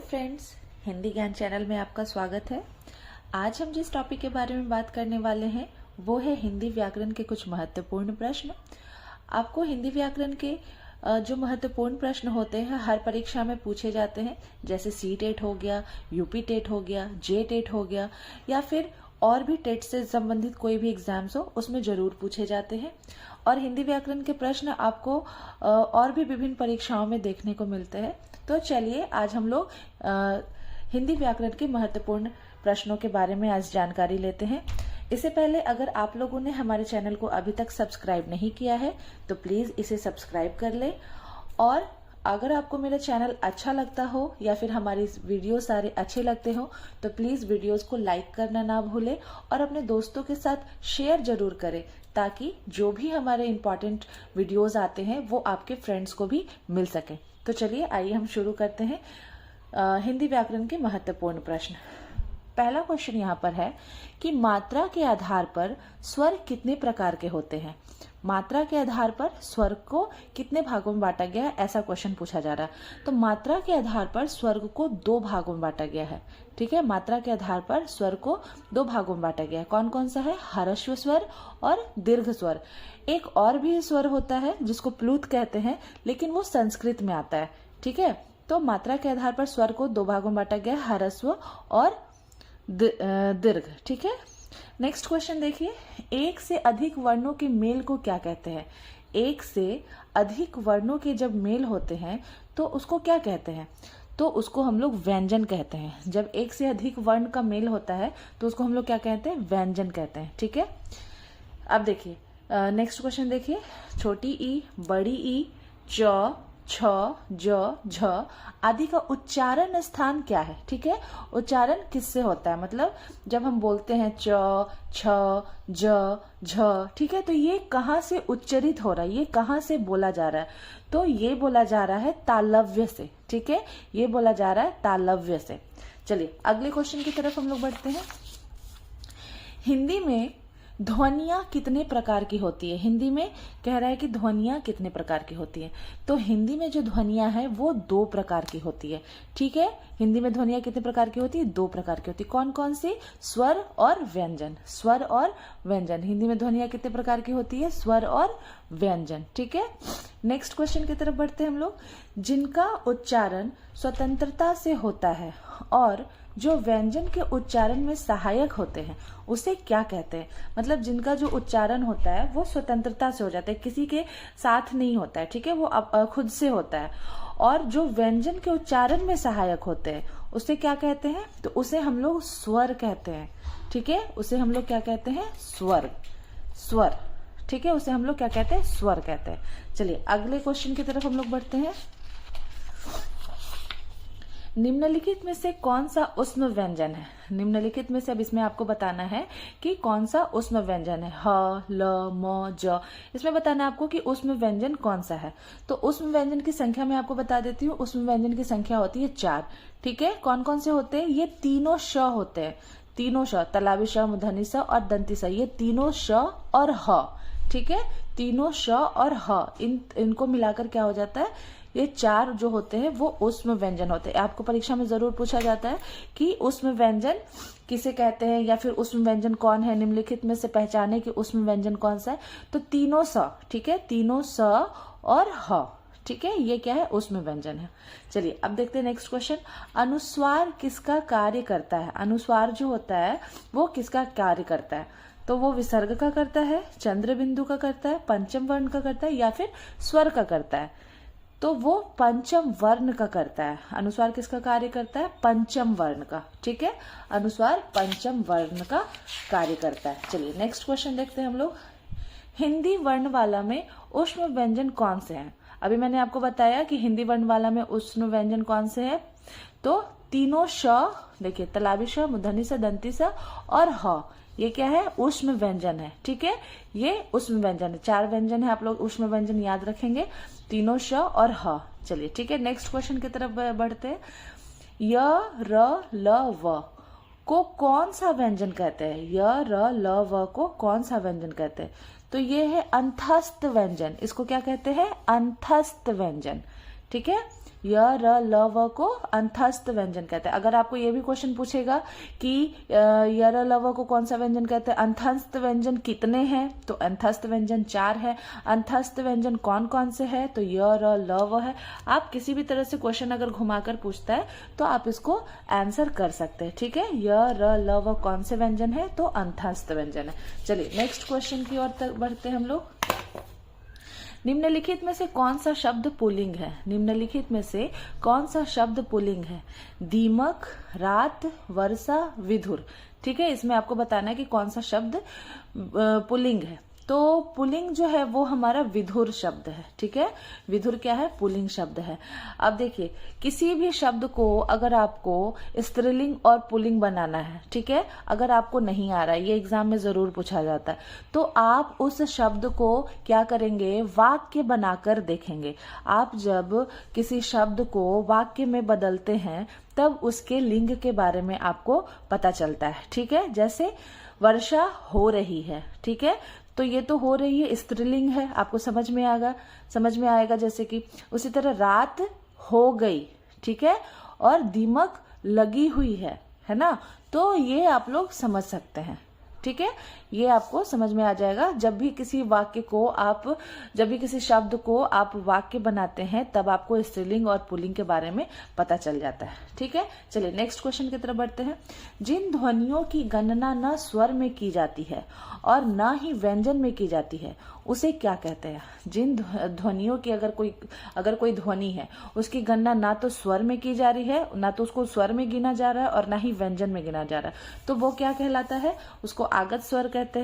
Friends, Hindi ज्ञान channel में आपका स्वागत है। आज हम जिस टॉपिक के बारे में बात करने वाले हैं वो है हिंदी व्याकरण के कुछ महत्वपूर्ण प्रश्न। आपको हिंदी व्याकरण के जो महत्वपूर्ण प्रश्न होते हैं हर परीक्षा में पूछे जाते हैं, जैसे सी टेट हो गया, यूपी टेट हो गया, जे टेट हो गया या फिर और भी टेट से संबंधित कोई भी एग्जाम्स हो उसमें जरूर पूछे जाते हैं। और हिंदी व्याकरण के प्रश्न आपको और भी विभिन्न परीक्षाओं में देखने को मिलते हैं। तो चलिए आज हम लोग हिंदी व्याकरण के महत्वपूर्ण प्रश्नों के बारे में आज जानकारी लेते हैं। इससे पहले अगर आप लोगों ने हमारे चैनल को अभी तक सब्सक्राइब नहीं किया है तो प्लीज इसे सब्सक्राइब कर लें। और अगर आपको मेरा चैनल अच्छा लगता हो या फिर हमारी वीडियो सारे अच्छे लगते हो तो प्लीज वीडियोस को लाइक करना ना भूलें और अपने दोस्तों के साथ शेयर जरूर करें, ताकि जो भी हमारे इम्पोर्टेंट वीडियोस आते हैं वो आपके फ्रेंड्स को भी मिल सके। तो चलिए आइए हम शुरू करते हैं हिंदी व्याकरण के महत्वपूर्ण प्रश्न। पहला क्वेश्चन यहाँ पर है कि मात्रा के आधार पर स्वर कितने प्रकार के होते हैं। मात्रा के आधार पर स्वर को कितने भागों में बांटा गया है, ऐसा क्वेश्चन पूछा जा रहा है। तो मात्रा के आधार पर स्वर को दो भागों में बांटा गया है। ठीक है, मात्रा के आधार पर स्वर को दो भागों में बांटा गया है। कौन कौन सा है? ह्रस्व स्वर और दीर्घ स्वर। एक और भी स्वर होता है जिसको प्लूत कहते हैं, लेकिन वो संस्कृत में आता है। ठीक है, तो मात्रा के आधार पर स्वर को दो भागों में बांटा गया है, ह्रस्व और दीर्घ। ठीक है, नेक्स्ट क्वेश्चन देखिए, एक से अधिक वर्णों के मेल को क्या कहते हैं? एक से अधिक वर्णों के जब मेल होते हैं तो उसको क्या कहते हैं? तो उसको हम लोग व्यंजन कहते हैं। जब एक से अधिक वर्ण का मेल होता है तो उसको हम लोग क्या कहते हैं? व्यंजन कहते हैं। ठीक है, अब देखिए नेक्स्ट क्वेश्चन देखिए, छोटी ई, बड़ी ई, च, छ, ज, झ आदि का उच्चारण स्थान क्या है? ठीक है, उच्चारण किससे होता है? मतलब जब हम बोलते हैं च, छ, ज, झ, ठीक है, तो ये कहाँ से उच्चरित हो रहा है, ये कहाँ से बोला जा रहा है? तो ये बोला जा रहा है तालव्य से। ठीक है, ये बोला जा रहा है तालव्य से। चलिए अगले क्वेश्चन की तरफ हम लोग बढ़ते हैं। हिंदी में ध्वनियां कितने प्रकार की होती है? हिंदी में कह रहा है कि ध्वनियां कितने प्रकार की होती है। तो हिंदी में जो ध्वनियां है वो दो प्रकार की होती है। ठीक है, हिंदी में ध्वनियां कितने प्रकार की होती है? दो प्रकार की होती है। कौन कौन सी? स्वर और व्यंजन। स्वर और व्यंजन। हिंदी में ध्वनियां कितने प्रकार की होती है? स्वर और व्यंजन। ठीक है, नेक्स्ट क्वेश्चन की तरफ बढ़ते हैं हम लोग। जिनका उच्चारण स्वतंत्रता से होता है और जो व्यंजन के उच्चारण में सहायक होते हैं उसे क्या कहते हैं? मतलब जिनका जो उच्चारण होता है वो स्वतंत्रता से हो जाता है, किसी के साथ नहीं होता है। ठीक है, वो खुद से होता है। और जो व्यंजन के उच्चारण में सहायक होते हैं उसे क्या कहते हैं? तो उसे हम लोग स्वर कहते हैं। ठीक है, उसे हम लोग क्या कहते हैं? स्वर। स्वर। ठीक है, उसे हम लोग क्या कहते हैं? स्वर कहते हैं। चलिए अगले क्वेश्चन की तरफ हम लोग बढ़ते हैं। निम्नलिखित में से कौन सा ऊष्म व्यंजन है? निम्नलिखित में से अब इसमें आपको बताना है कि कौन सा ऊष्म व्यंजन है। ह, ल, म, ज, इसमें बताना है आपको कि ऊष्म व्यंजन कौन सा है। तो ऊष्म व्यंजन की संख्या मैं आपको बता देती हूँ। ऊष्म व्यंजन की संख्या होती है 4। ठीक है, कौन कौन से होते हैं? ये तीनों श होते हैं। तीनों श, तलावी श, मूर्धनी स और दंती स, ये तीनों श और ह। ठीक है, तीनों श और ह इनको मिलाकर क्या हो जाता है? ये 4 जो होते हैं वो ऊष्म व्यंजन होते हैं। आपको परीक्षा में जरूर पूछा जाता है कि ऊष्म व्यंजन किसे कहते हैं या फिर ऊष्म व्यंजन कौन है, निम्नलिखित में से पहचाने कि ऊष्म व्यंजन कौन सा है। तो तीनों स, ठीक है, तीनों स और ह। ठीक है, ये क्या है? ऊष्म व्यंजन है। चलिए अब देखते हैं नेक्स्ट क्वेश्चन। अनुस्वार किसका कार्य करता है? अनुस्वार जो होता है वो किसका कार्य करता है? तो वो विसर्ग का करता है, चंद्र बिंदु का करता है, पंचम वर्ण का करता है या फिर स्वर का करता है? तो वो पंचम वर्ण का करता है। अनुस्वार किसका कार्य करता है? पंचम वर्ण का। ठीक है, अनुस्वार पंचम वर्ण का कार्य करता है। चलिए नेक्स्ट क्वेश्चन देखते हैं हम लोग। हिंदी वर्णमाला में ऊष्म व्यंजन कौन से हैं? अभी मैंने आपको बताया कि हिंदी वर्णमाला में ऊष्म व्यंजन कौन से हैं। तो तीनों श, देखिए तलावी श, मूर्धनी स, दंती स और ह, ये क्या है? ऊष्म व्यंजन है। ठीक है, ये ऊष्म व्यंजन है। 4 व्यंजन है, आप लोग ऊष्म व्यंजन याद रखेंगे, तीनों श और ह। चलिए ठीक है, नेक्स्ट क्वेश्चन की तरफ बढ़ते हैं। य, र, ल, व को कौन सा व्यंजन कहते हैं? य, र, ल, व को कौन सा व्यंजन कहते हैं? तो ये है अंतस्थ व्यंजन। इसको क्या कहते हैं? अंतस्थ व्यंजन। ठीक है, य र ल व को अंतस्थ व्यंजन कहते हैं। अगर आपको ये भी क्वेश्चन पूछेगा कि य र ल व को कौन सा व्यंजन कहते हैं, अंतस्थ व्यंजन कितने हैं, तो अंतस्थ व्यंजन 4 है। अंतस्थ व्यंजन कौन कौन से है, तो य र ल व है। आप किसी भी तरह से क्वेश्चन अगर घुमाकर पूछता है तो आप इसको आंसर कर सकते हैं। ठीक है, य र ल व कौन से व्यंजन है, तो अंतस्थ व्यंजन है। चलिए नेक्स्ट क्वेश्चन की ओर बढ़ते हैं हम लोग। निम्नलिखित में से कौन सा शब्द पुल्लिंग है, निम्नलिखित में से कौन सा शब्द पुल्लिंग है, दीमक, रात, वर्षा, विधुर। ठीक है, इसमें आपको बताना है कि कौन सा शब्द पुल्लिंग है। तो पुल्लिंग जो है वो हमारा विधुर शब्द है। ठीक है, विधुर क्या है, पुल्लिंग शब्द है। अब देखिए, किसी भी शब्द को अगर आपको स्त्रीलिंग और पुल्लिंग बनाना है, ठीक है, अगर आपको नहीं आ रहा है, ये एग्जाम में जरूर पूछा जाता है, तो आप उस शब्द को क्या करेंगे, वाक्य बनाकर देखेंगे। आप जब किसी शब्द को वाक्य में बदलते हैं तब उसके लिंग के बारे में आपको पता चलता है। ठीक है, जैसे वर्षा हो रही है, ठीक है, तो ये तो हो रही है, स्त्रीलिंग है, आपको समझ में आएगा जैसे कि। उसी तरह रात हो गई, ठीक है, और दीमक लगी हुई है ना, तो ये आप लोग समझ सकते हैं। ठीक है, ये आपको समझ में आ जाएगा। जब भी किसी शब्द को आप वाक्य बनाते हैं तब आपको स्त्रीलिंग और पुल्लिंग के बारे में पता चल जाता है। ठीक है, चलिए नेक्स्ट क्वेश्चन की तरफ बढ़ते हैं। जिन ध्वनियों की गणना न स्वर में की जाती है और न ही व्यंजन में की जाती है उसे क्या कहते हैं। जिन ध्वनियों की अगर कोई ध्वनि है उसकी गणना ना तो स्वर में की जा रही है, ना तो उसको स्वर में गिना जा रहा है और ना ही व्यंजन में गिना जा रहा है, तो वो क्या कहलाता है, उसको आगत स्वर कहते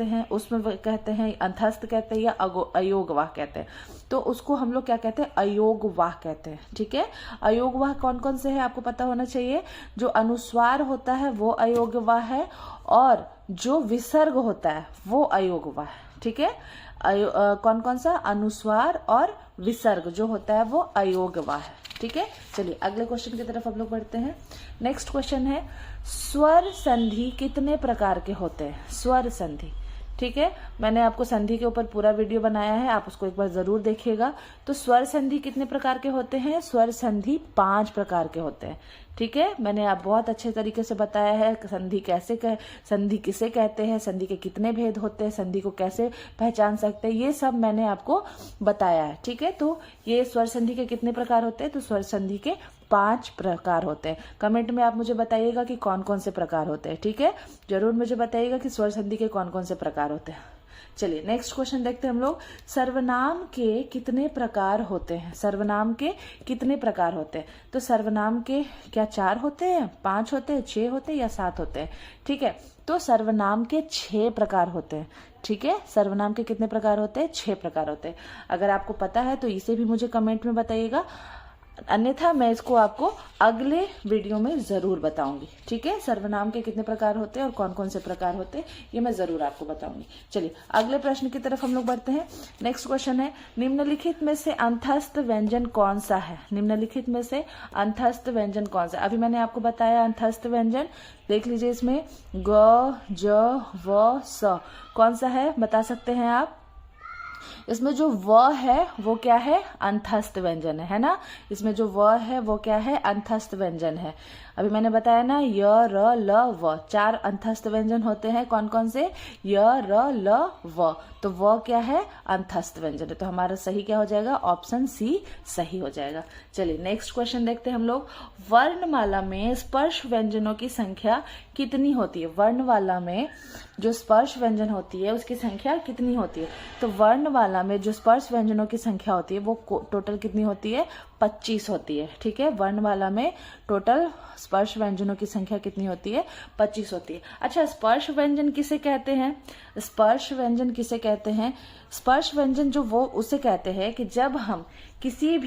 हैं, उसमें कहते हैं अंतस्थ कहते हैं या अयोगवाह कहते हैं। तो उसको हम लोग क्या कहते हैं, अयोगवाह कहते हैं। ठीक है, अयोगवाह कौन कौन से है आपको पता होना चाहिए। जो अनुस्वार होता है वो अयोगवाह है, और जो विसर्ग होता है वो अयोगवाह है। ठीक है, कौन कौन सा, अनुस्वार और विसर्ग जो होता है वो अयोगवाह है। ठीक है, चलिए अगले क्वेश्चन की तरफ हम लोग बढ़ते हैं। नेक्स्ट क्वेश्चन है, स्वर संधि कितने प्रकार के होते हैं। स्वर संधि, ठीक है, मैंने आपको संधि के ऊपर पूरा वीडियो बनाया है, आप उसको एक बार जरूर देखिएगा। तो स्वर संधि कितने प्रकार के होते हैं, स्वर संधि 5 प्रकार के होते हैं। ठीक है, मैंने आप बहुत अच्छे तरीके से बताया है संधि किसे कहते हैं, संधि के कितने भेद होते हैं, संधि को कैसे पहचान सकते हैं, ये सब मैंने आपको बताया है। ठीक है, तो ये स्वर संधि के कितने प्रकार होते हैं, तो स्वर संधि के 5 प्रकार होते हैं। कमेंट में आप मुझे बताइएगा कि कौन कौन से प्रकार होते हैं। ठीक है, जरूर मुझे बताइएगा कि स्वर संधि के कौन कौन से प्रकार होते हैं। चलिए नेक्स्ट क्वेश्चन देखते हैं हम लोग। सर्वनाम के कितने प्रकार होते हैं, सर्वनाम के कितने प्रकार होते हैं। तो सर्वनाम के क्या 4 होते हैं, 5 होते हैं, 6 होते हैं या 7 होते हैं। ठीक है, तो सर्वनाम के 6 प्रकार होते हैं। ठीक है, सर्वनाम के कितने प्रकार होते हैं, 6 प्रकार होते हैं। अगर आपको पता है तो इसे भी मुझे कमेंट में बताइएगा, अन्यथा मैं इसको आपको अगले वीडियो में जरूर बताऊंगी। ठीक है, सर्वनाम के कितने प्रकार होते हैं और कौन कौन से प्रकार होते हैं ये मैं जरूर आपको बताऊंगी। चलिए अगले प्रश्न की तरफ हम लोग बढ़ते हैं। नेक्स्ट क्वेश्चन है, निम्नलिखित में से अंतस्थ व्यंजन कौन सा है। निम्नलिखित में से अंतस्थ व्यंजन कौन सा। अभी मैंने आपको बताया अंतस्थ व्यंजन, देख लीजिए इसमें ग, ज, व, स कौन सा है, बता सकते हैं आप। इसमें जो व है वो क्या है, अंतस्थ व्यंजन है ना। इसमें जो व है वो क्या है, अंतस्थ व्यंजन है। अभी मैंने बताया ना, य, र, ल, व 4 अंतस्थ व्यंजन होते हैं। कौन कौन से, य, र, ल, व। तो व क्या है, अंतस्थ व्यंजन है। तो हमारा सही क्या हो जाएगा, ऑप्शन सी सही हो जाएगा। चलिए नेक्स्ट क्वेश्चन देखते हैं हम लोग। वर्णमाला में स्पर्श व्यंजनों की संख्या कितनी होती है। वर्णमाला में जो स्पर्श व्यंजन होती है उसकी संख्या कितनी होती है। तो वर्णमाला में जो स्पर्श व्यंजनों की संख्या होती है वो टोटल कितनी होती है, 25 होती है। ठीक है, वर्णमाला में टोटल स्पर्श व्यंजनों की संख्या कितनी होती है, 25 होती है। अच्छा, स्पर्श व्यंजन किसे कहते हैं, स्पर्श व्यंजन किसे कहते हैं। स्पर्श व्यंजन जो वो उसे कहते हैं कि जब हम किसी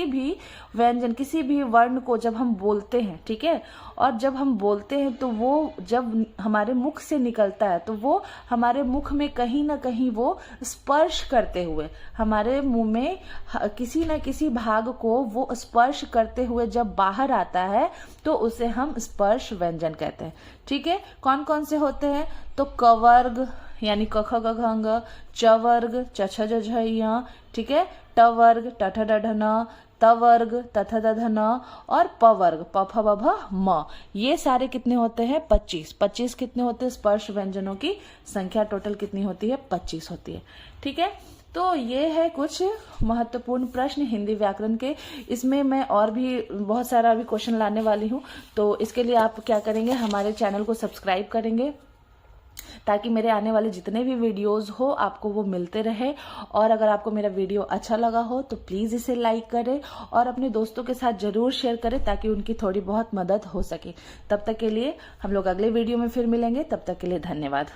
भी व्यंजन, किसी भी वर्ण को जब हम बोलते हैं, ठीक है, और जब हम बोलते हैं तो वो जब हमारे मुख से निकलता है तो वो हमारे मुख में कहीं ना कहीं वो स्पर्श करते हुए, हमारे मुंह में किसी न किसी भाग को वो स्पर्श करते हुए जब बाहर आता है तो उसे हम स्पर्श व्यंजन कहते हैं। ठीक है, कौन कौन से होते हैं, तो कवर्ग यानी क, ख, ग, घ, ङ, च वर्ग च, छ, ज, झ, य, ठीक है, ट वर्ग ट, ठ, ड, ढ, न, तवर्ग, तथ दध न और पवर्ग, पफ बभ म। ये सारे कितने होते हैं? 25। 25 कितने होते हैं? स्पर्श व्यंजनों की संख्या टोटल कितनी होती है? 25 होती है। ठीक है, तो ये है कुछ महत्वपूर्ण प्रश्न हिंदी व्याकरण के। इसमें मैं और भी बहुत सारा अभी क्वेश्चन लाने वाली हूँ, तो इसके लिए आप क्या करेंगे, हमारे चैनल को सब्सक्राइब करेंगे ताकि मेरे आने वाले जितने भी वीडियोस हो आपको वो मिलते रहे। और अगर आपको मेरा वीडियो अच्छा लगा हो तो प्लीज इसे लाइक करें और अपने दोस्तों के साथ जरूर शेयर करें ताकि उनकी थोड़ी बहुत मदद हो सके। तब तक के लिए हम लोग अगले वीडियो में फिर मिलेंगे। तब तक के लिए धन्यवाद।